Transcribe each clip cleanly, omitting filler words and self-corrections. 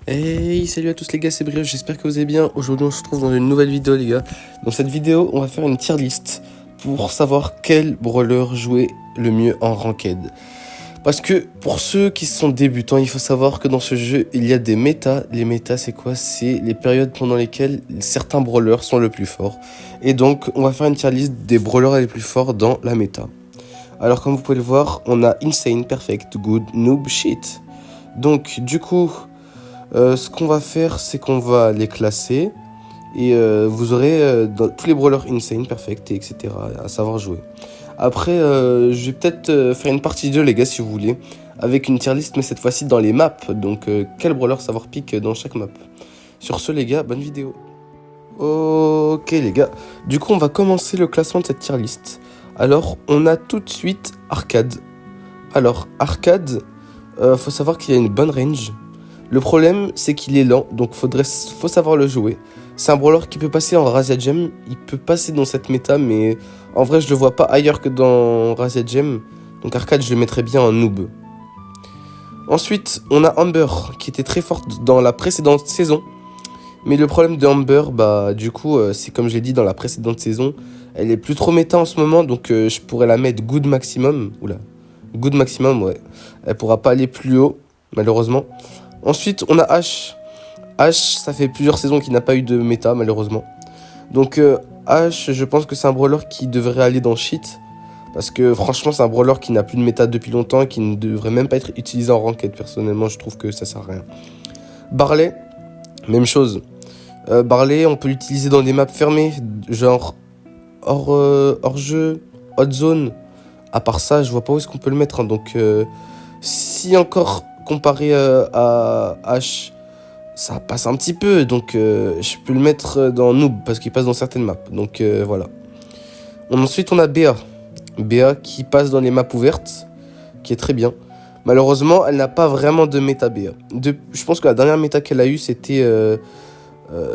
Hey, salut à tous les gars, c'est Brioche, j'espère que vous allez bien. Aujourd'hui on se retrouve dans une nouvelle vidéo les gars. Dans cette vidéo on va faire une tier list pour savoir quel brawler jouer le mieux en ranked. Parce que pour ceux qui sont débutants, il faut savoir que dans ce jeu il y a des méta. Les méta c'est quoi? C'est les périodes pendant lesquelles certains brawlers sont le plus forts. Et donc on va faire une tier list des brawlers les plus forts dans la méta. Alors comme vous pouvez le voir, on a Insane, Perfect, Good, Noob, Shit. Donc du coup... ce qu'on va faire, c'est qu'on va les classer et vous aurez tous les brawlers insane, perfect, et etc. à savoir jouer. Après, je vais peut-être faire une partie 2, les gars, si vous voulez, avec une tier list, mais cette fois-ci dans les maps. Donc, quel brawler savoir pick dans chaque map. Sur ce, les gars, bonne vidéo. Ok, les gars. Du coup, on va commencer le classement de cette tier list. Alors, on a tout de suite Arcade. Alors, Arcade, faut savoir qu'il a une bonne range. Le problème, c'est qu'il est lent, donc faut savoir le jouer. C'est un brawler qui peut passer en Razia Gem, il peut passer dans cette méta, mais en vrai, je le vois pas ailleurs que dans Razia Gem. Donc Arcade, je le mettrais bien en noob. Ensuite, on a Amber, qui était très forte dans la précédente saison. Mais le problème de Amber, du coup, c'est comme je l'ai dit dans la précédente saison, elle est plus trop méta en ce moment, donc je pourrais la mettre good maximum. Oula, good maximum, ouais. Elle pourra pas aller plus haut, malheureusement. Ensuite, on a Ash. Ash, ça fait plusieurs saisons qu'il n'a pas eu de méta, malheureusement. Donc, Ash, je pense que c'est un brawler qui devrait aller dans Shit. Parce que franchement, c'est un brawler qui n'a plus de méta depuis longtemps et qui ne devrait même pas être utilisé en ranked. Personnellement, je trouve que ça sert à rien. Barley, même chose. Barley, on peut l'utiliser dans des maps fermées, genre hors jeu, hot zone. À part ça, je vois pas où est-ce qu'on peut le mettre. Hein. Donc, si encore comparé à H, ça passe un petit peu, donc je peux le mettre dans Noob parce qu'il passe dans certaines maps. Donc voilà. Ensuite, on a Béa. Béa qui passe dans les maps ouvertes, qui est très bien. Malheureusement, elle n'a pas vraiment de méta Béa. Je pense que la dernière méta qu'elle a eue, c'était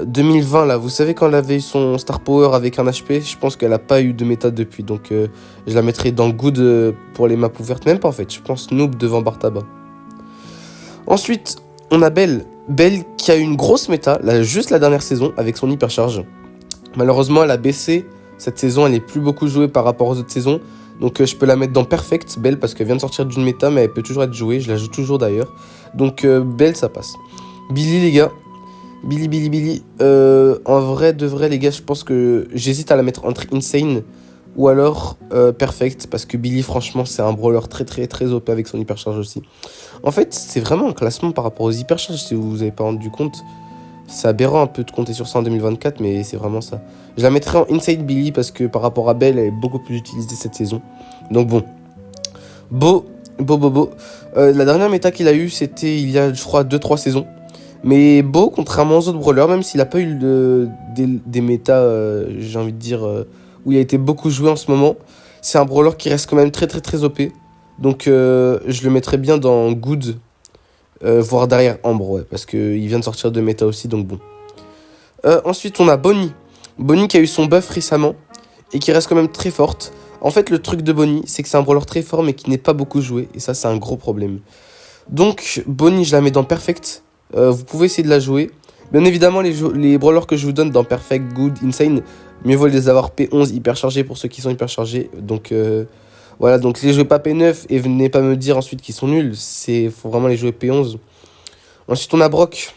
2020 là. Vous savez quand elle avait eu son Star Power avec un HP, je pense qu'elle n'a pas eu de méta depuis. Donc je la mettrai dans Good pour les maps ouvertes. Même pas en fait, je pense Noob devant Bartaba. Ensuite, on a Belle. Belle qui a eu une grosse méta, juste la dernière saison, avec son hypercharge. Malheureusement, elle a baissé. Cette saison, elle n'est plus beaucoup jouée par rapport aux autres saisons. Donc je peux la mettre dans Perfect, Belle, parce qu'elle vient de sortir d'une méta, mais elle peut toujours être jouée. Je la joue toujours d'ailleurs. Donc Belle, ça passe. Billy, les gars. Billy. En vrai, de vrai, les gars, je pense que j'hésite à la mettre entre Insane ou alors Perfect, parce que Billy, franchement, c'est un brawler très OP avec son hypercharge aussi. En fait, c'est vraiment un classement par rapport aux hypercharges, si vous vous avez pas rendu compte. C'est aberrant un peu de compter sur ça en 2024, mais c'est vraiment ça. Je la mettrai en Inside Billy, parce que par rapport à Belle, elle est beaucoup plus utilisée cette saison. Donc bon. Beau. La dernière méta qu'il a eue, c'était il y a, je crois, 2-3 saisons. Mais Beau, contrairement aux autres brawlers, même s'il n'a pas eu des méta, j'ai envie de dire, où il a été beaucoup joué en ce moment, c'est un brawler qui reste quand même très OP. Donc je le mettrais bien dans Good, voire derrière Ambre, ouais, parce qu'il vient de sortir de méta aussi, donc bon. Ensuite, on a Bonnie. Bonnie qui a eu son buff récemment et qui reste quand même très forte. En fait, le truc de Bonnie, c'est que c'est un brawler très fort mais qui n'est pas beaucoup joué, et ça, c'est un gros problème. Donc, Bonnie, je la mets dans Perfect. Vous pouvez essayer de la jouer. Bien évidemment, les brawlers que je vous donne dans Perfect, Good, Insane, mieux vaut les avoir P11 hyper chargés pour ceux qui sont hyper chargés. Donc voilà, donc les jouez pas P9 et venez pas me dire ensuite qu'ils sont nuls. Faut vraiment les jouer P11. Ensuite, on a Brock.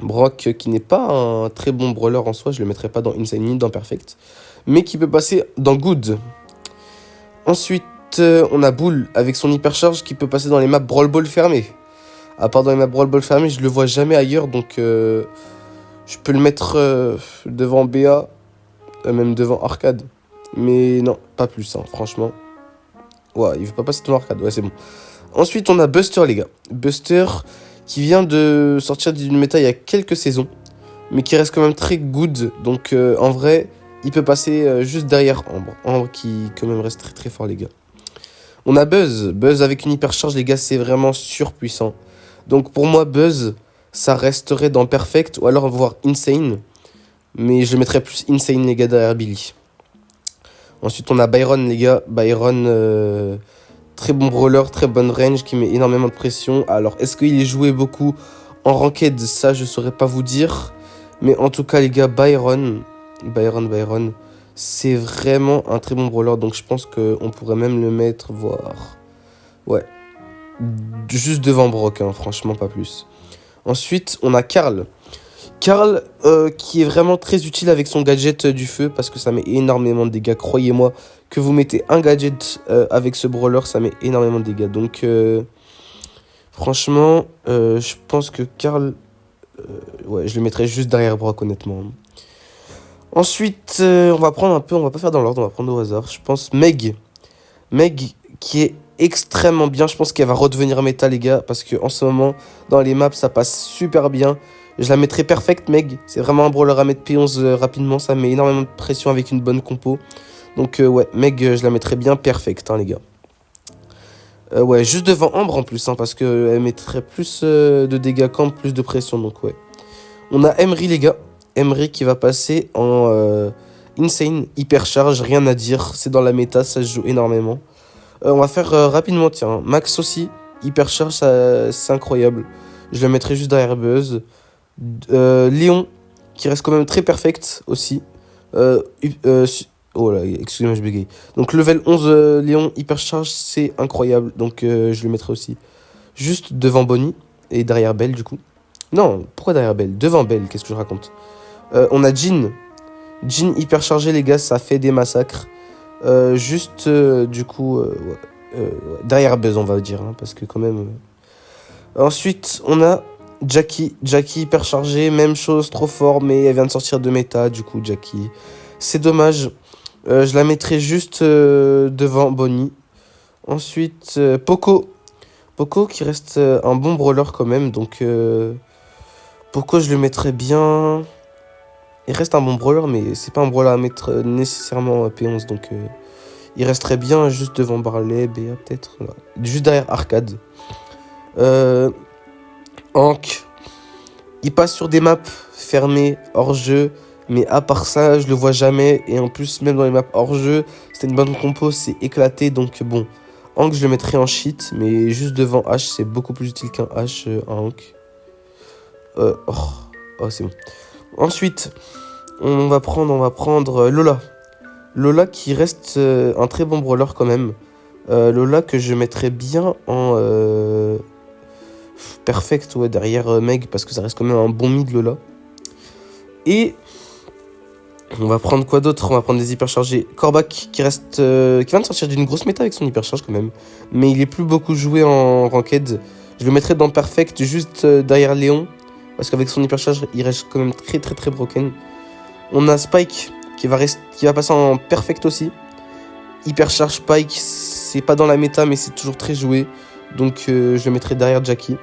Brock qui n'est pas un très bon brawler en soi, je le mettrai pas dans Insane ni dans Perfect, mais qui peut passer dans Good. Ensuite, on a Bull avec son hypercharge qui peut passer dans les maps Brawl Ball fermées. À part dans les maps Brawl Ball fermées, je le vois jamais ailleurs, donc je peux le mettre devant BA, même devant Arcade. Mais non, pas plus, hein, franchement. Ouais, il veut pas passer devant Arcade, ouais, c'est bon. Ensuite, on a Buster, les gars. Buster qui vient de sortir d'une méta il y a quelques saisons, mais qui reste quand même très good. Donc en vrai, il peut passer juste derrière Ambre. Ambre qui quand même reste très fort, les gars. On a Buzz. Buzz avec une hypercharge, les gars, c'est vraiment surpuissant. Donc pour moi, Buzz, ça resterait dans Perfect ou alors voir Insane. Mais je le mettrais plus Insane, les gars, derrière Billy. Ensuite, on a Byron, les gars. Byron, très bon brawler, très bonne range, qui met énormément de pression. Alors, est-ce qu'il est joué beaucoup En ranked, ça, je saurais pas vous dire. Mais en tout cas, les gars, Byron, c'est vraiment un très bon brawler. Donc, je pense qu'on pourrait même le mettre, voir. Ouais. Juste devant Brock, hein, franchement, pas plus. Ensuite, on a Karl. Karl, qui est vraiment très utile avec son gadget du feu, parce que ça met énormément de dégâts. Croyez-moi, que vous mettez un gadget avec ce brawler, ça met énormément de dégâts. Donc, franchement, je pense que Karl, ouais, je le mettrais juste derrière Brock, honnêtement. Ensuite, on va pas faire dans l'ordre, on va prendre au hasard. Je pense Meg. Meg, qui est extrêmement bien. Je pense qu'elle va redevenir méta, les gars, parce qu'en ce moment, dans les maps, ça passe super bien. Je la mettrai perfect, Meg. C'est vraiment un brawler à mettre P11 rapidement. Ça met énormément de pression avec une bonne compo. Donc, ouais, Meg, je la mettrai bien perfect, hein, les gars. Ouais, juste devant Ambre en plus, hein, parce qu'elle mettrait plus de dégâts qu'Ambre, plus de pression. Donc, ouais. On a Emery, les gars. Emery qui va passer en insane, hypercharge, rien à dire. C'est dans la méta, ça se joue énormément. On va faire rapidement, tiens. Max aussi, hypercharge, c'est incroyable. Je le mettrai juste derrière Buzz. Léon, qui reste quand même très perfect aussi. Oh là, excusez-moi, je bégaye. Donc level 11, Léon, hypercharge, c'est incroyable. Donc je le mettrai aussi juste devant Bonnie et derrière Belle, du coup. Non, pourquoi derrière Belle? Devant Belle, qu'est-ce que je raconte? On a Jean. Jean hyperchargé, les gars, ça fait des massacres. Juste, du coup, derrière Buzz, on va dire, hein, parce que quand même... Ensuite, on a Jackie. Jackie hyperchargé, même chose, trop fort, mais elle vient de sortir de méta, du coup, Jackie. C'est dommage. Je la mettrai juste devant Bonnie. Ensuite, Poco. Poco qui reste un bon brawler quand même, donc... Poco, je le mettrais bien... Il reste un bon brawler, mais c'est pas un brawler à mettre nécessairement P11, donc il resterait bien juste devant Barley, Béa peut-être, voilà. Juste derrière Arcade. Hank, il passe sur des maps fermées, hors jeu, mais à part ça, je le vois jamais, et en plus, même dans les maps hors jeu, c'était une bonne compo, c'est éclaté, donc bon. Hank, je le mettrais en cheat, mais juste devant H, c'est beaucoup plus utile qu'un H, Hank. Oh, c'est bon. Ensuite, on va prendre Lola. Lola qui reste un très bon brawler quand même. Lola que je mettrais bien en perfect, ouais, derrière Meg, parce que ça reste quand même un bon mid Lola. Et on va prendre quoi d'autre? On va prendre des hyperchargés. Corbac qui reste, qui vient de sortir d'une grosse méta avec son hypercharge quand même. Mais il est plus beaucoup joué en ranked. Je le mettrais dans perfect juste derrière Léon. Parce qu'avec son hypercharge, il reste quand même très très très broken. On a Spike qui va passer en perfect aussi. Hypercharge Spike, c'est pas dans la méta, mais c'est toujours très joué. Donc je le mettrai derrière Jackie.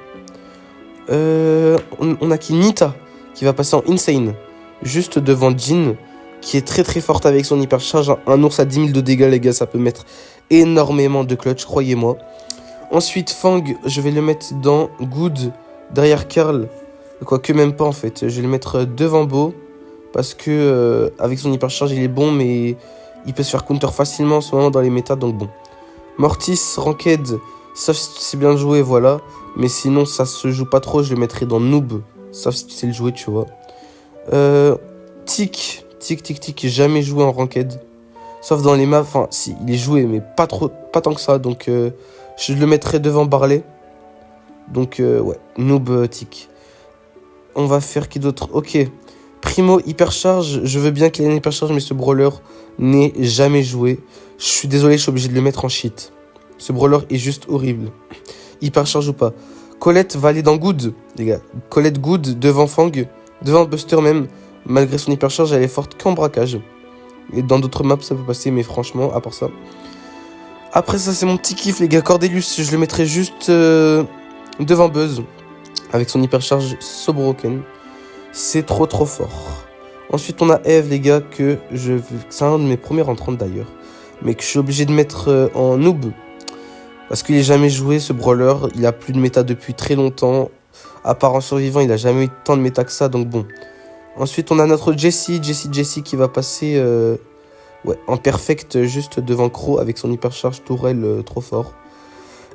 On a qui Nita qui va passer en insane. Juste devant Jean, qui est très très forte avec son hypercharge. Un ours à 10 000 de dégâts, les gars, ça peut mettre énormément de clutch, croyez-moi. Ensuite, Fang, je vais le mettre dans Good, derrière Karl. Quoique même pas en fait, je vais le mettre devant Beau. Parce que avec son hypercharge il est bon, mais il peut se faire counter facilement en ce moment dans les méta, donc bon. Mortis, Ranked, sauf si c'est bien joué, voilà. Mais sinon ça se joue pas trop, je le mettrai dans Noob. Sauf si tu sais le jouer, tu vois. Tic, jamais joué en Ranked. Sauf dans les maps, enfin si, il est joué, mais pas tant que ça. Donc je le mettrai devant Barley. Donc ouais, Noob, Tic. On va faire qui d'autre? Ok. Primo, hypercharge. Je veux bien qu'il ait une hypercharge, mais ce brawler n'est jamais joué. Je suis désolé, je suis obligé de le mettre en cheat. Ce brawler est juste horrible. Hypercharge ou pas. Colette va aller dans Good, les gars. Colette Good devant Fang, devant Buster même. Malgré son hypercharge, elle est forte qu'en braquage. Et dans d'autres maps, ça peut passer, mais franchement, à part ça. Après ça, c'est mon petit kiff, les gars. Cordelius, je le mettrai juste devant Buzz. Avec son hypercharge so broken. C'est trop fort. Ensuite, on a Eve, les gars, c'est un de mes premiers rentrants d'ailleurs. Mais que je suis obligé de mettre en noob. Parce qu'il n'est jamais joué, ce brawler. Il a plus de méta depuis très longtemps. À part en survivant, il n'a jamais eu tant de méta que ça, donc bon. Ensuite, on a notre Jessie qui va passer en perfect juste devant Crow avec son hypercharge tourelle trop fort.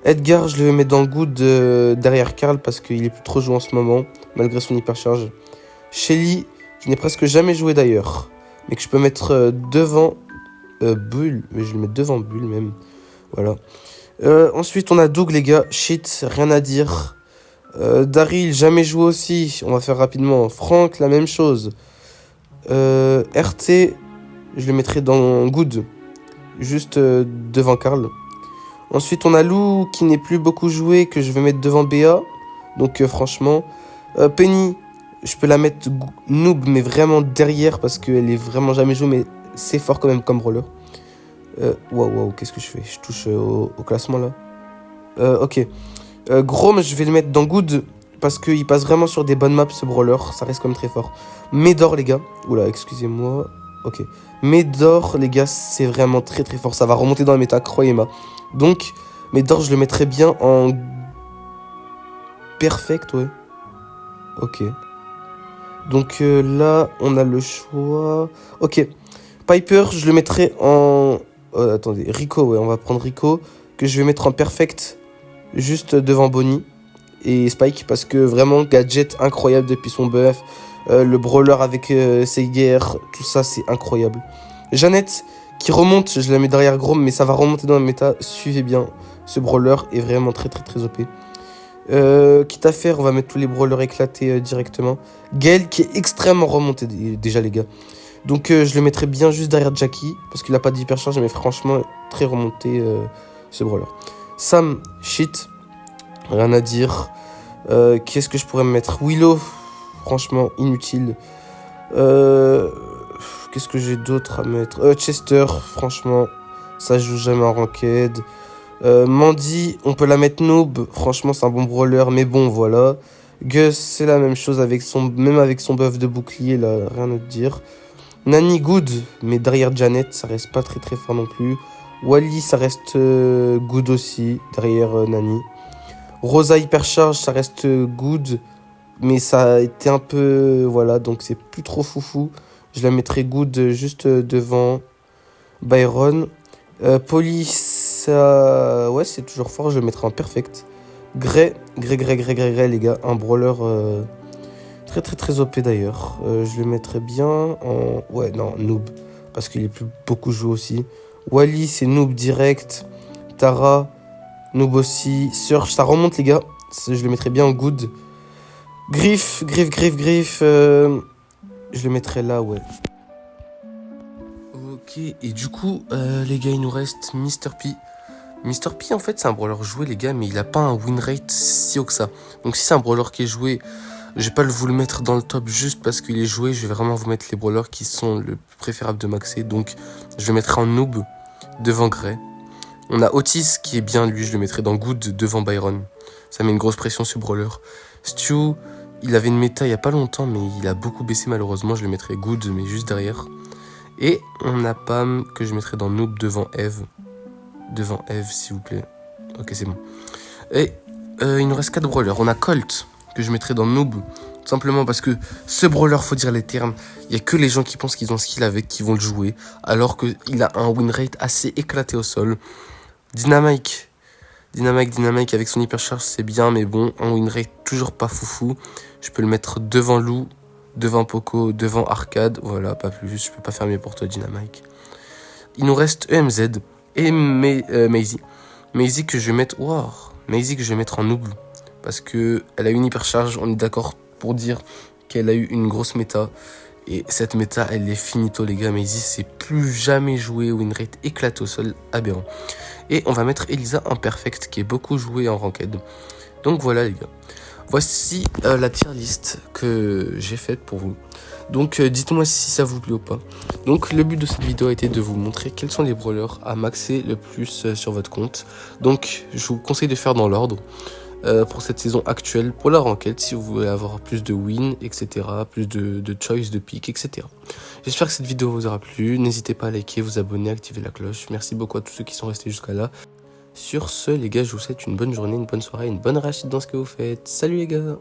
Edgar, je le vais mettre dans le good derrière Karl parce qu'il est plus trop joué en ce moment, malgré son hypercharge. Shelly, qui n'est presque jamais joué d'ailleurs, mais que je peux mettre devant Bull, mais je vais le mettre devant Bull même. Voilà. Ensuite, on a Doug, les gars. Shit, rien à dire. Daryl, jamais joué aussi. On va faire rapidement. Frank, la même chose. RT, je le mettrai dans good, juste devant Karl. Ensuite, on a Lou, qui n'est plus beaucoup joué, que je vais mettre devant BA. Donc, franchement. Penny, je peux la mettre noob, mais vraiment derrière, parce qu'elle est vraiment jamais jouée, mais c'est fort quand même comme brawler. Waouh, qu'est-ce que je fais? Je touche au classement, là. Ok. Grom, je vais le mettre dans good, parce qu'il passe vraiment sur des bonnes maps, ce brawler. Ça reste quand même très fort. Médor, les gars. Oula, excusez-moi. Ok. Médor, les gars, c'est vraiment très très fort. Ça va remonter dans la méta, croyez-moi. Donc, Médor, je le mettrai bien en perfect, ouais. Ok. Donc là, on a le choix. Ok. Piper, je le mettrai en... attendez, Rico, ouais, on va prendre Rico. Que je vais mettre en perfect, juste devant Bonnie et Spike. Parce que vraiment, gadget incroyable depuis son buff. Le brawler avec ses guerres, tout ça, c'est incroyable. Jeannette, qui remonte, je la mets derrière Grom, mais ça va remonter dans la méta. Suivez bien, ce brawler est vraiment très très très OP. Quitte à faire, on va mettre tous les brawlers éclatés directement. Gale, qui est extrêmement remonté déjà, les gars. Donc je le mettrai bien juste derrière Jackie, parce qu'il n'a pas d'hypercharge, mais franchement, très remonté ce brawler. Sam, shit, rien à dire. Qu'est-ce que je pourrais me mettre? Willow, franchement, inutile. Qu'est-ce que j'ai d'autre à mettre? Chester, franchement, ça joue jamais en ranked. Mandy, on peut la mettre noob. Franchement, c'est un bon brawler, mais bon, voilà. Gus, c'est la même chose, même avec son buff de bouclier, là, rien à dire. Nani, good, mais derrière Janet, ça reste pas très très fort non plus. Wally, ça reste good aussi, derrière Nani. Rosa Hypercharge, ça reste good, mais ça a été un peu... Voilà, donc c'est plus trop foufou. Je la mettrai good juste devant Byron. Police, ouais, c'est toujours fort, je le mettrai en perfect. Grey, les gars, un brawler très très très OP d'ailleurs. Je le mettrai bien en... Ouais, non, noob, parce qu'il est plus beaucoup joué aussi. Wally, c'est noob direct. Tara, noob aussi. Surge, ça remonte, les gars. Je le mettrai bien en good. Griff, je le mettrai là, ouais. Ok, et du coup, les gars, il nous reste Mr. P. Mr. P, en fait, c'est un brawler joué, les gars, mais il a pas un win rate si haut que ça. Donc, si c'est un brawler qui est joué, je vais pas vous le mettre dans le top juste parce qu'il est joué. Je vais vraiment vous mettre les brawlers qui sont le plus préférable de maxer. Donc, je le mettrai en noob devant Grey. On a Otis qui est bien, lui, je le mettrai dans good devant Byron. Ça met une grosse pression sur brawler. Stu, il avait une méta il y a pas longtemps, mais il a beaucoup baissé malheureusement. Je le mettrai good, mais juste derrière. Et on a Pam que je mettrai dans noob devant Eve. Devant Eve, s'il vous plaît. Ok, c'est bon. Et il nous reste 4 brawlers. On a Colt que je mettrai dans noob. Tout simplement parce que ce brawler, faut dire les termes. Il n'y a que les gens qui pensent qu'ils ont skill avec qui vont le jouer. Alors qu'il a un win rate assez éclaté au sol. Dynamite avec son hypercharge, c'est bien. Mais bon, un win rate toujours pas foufou. Je peux le mettre devant Lou, devant Poco, devant Arcade. Voilà, pas plus. Je peux pas faire mieux pour toi, Dynamite. Il nous reste EMZ et Maisie. Maisie que je vais mettre... Wow. Maisie que je vais mettre en noob. Parce qu'elle a une hypercharge. On est d'accord pour dire qu'elle a eu une grosse méta. Et cette méta, elle est finito, les gars. Maisie, c'est plus jamais joué. Win rate éclaté au sol, aberrant. Et on va mettre Elisa en perfect, qui est beaucoup joué en ranked. Donc voilà, les gars. Voici la tier list que j'ai faite pour vous. Donc dites-moi si ça vous plaît ou pas. Donc le but de cette vidéo a été de vous montrer quels sont les brawlers à maxer le plus sur votre compte. Donc je vous conseille de faire dans l'ordre pour cette saison actuelle, pour la ranked, si vous voulez avoir plus de wins, etc. Plus de choice, de pick, etc. J'espère que cette vidéo vous aura plu. N'hésitez pas à liker, vous abonner, activer la cloche. Merci beaucoup à tous ceux qui sont restés jusqu'à là. Sur ce, les gars, je vous souhaite une bonne journée, une bonne soirée, une bonne réussite dans ce que vous faites. Salut les gars!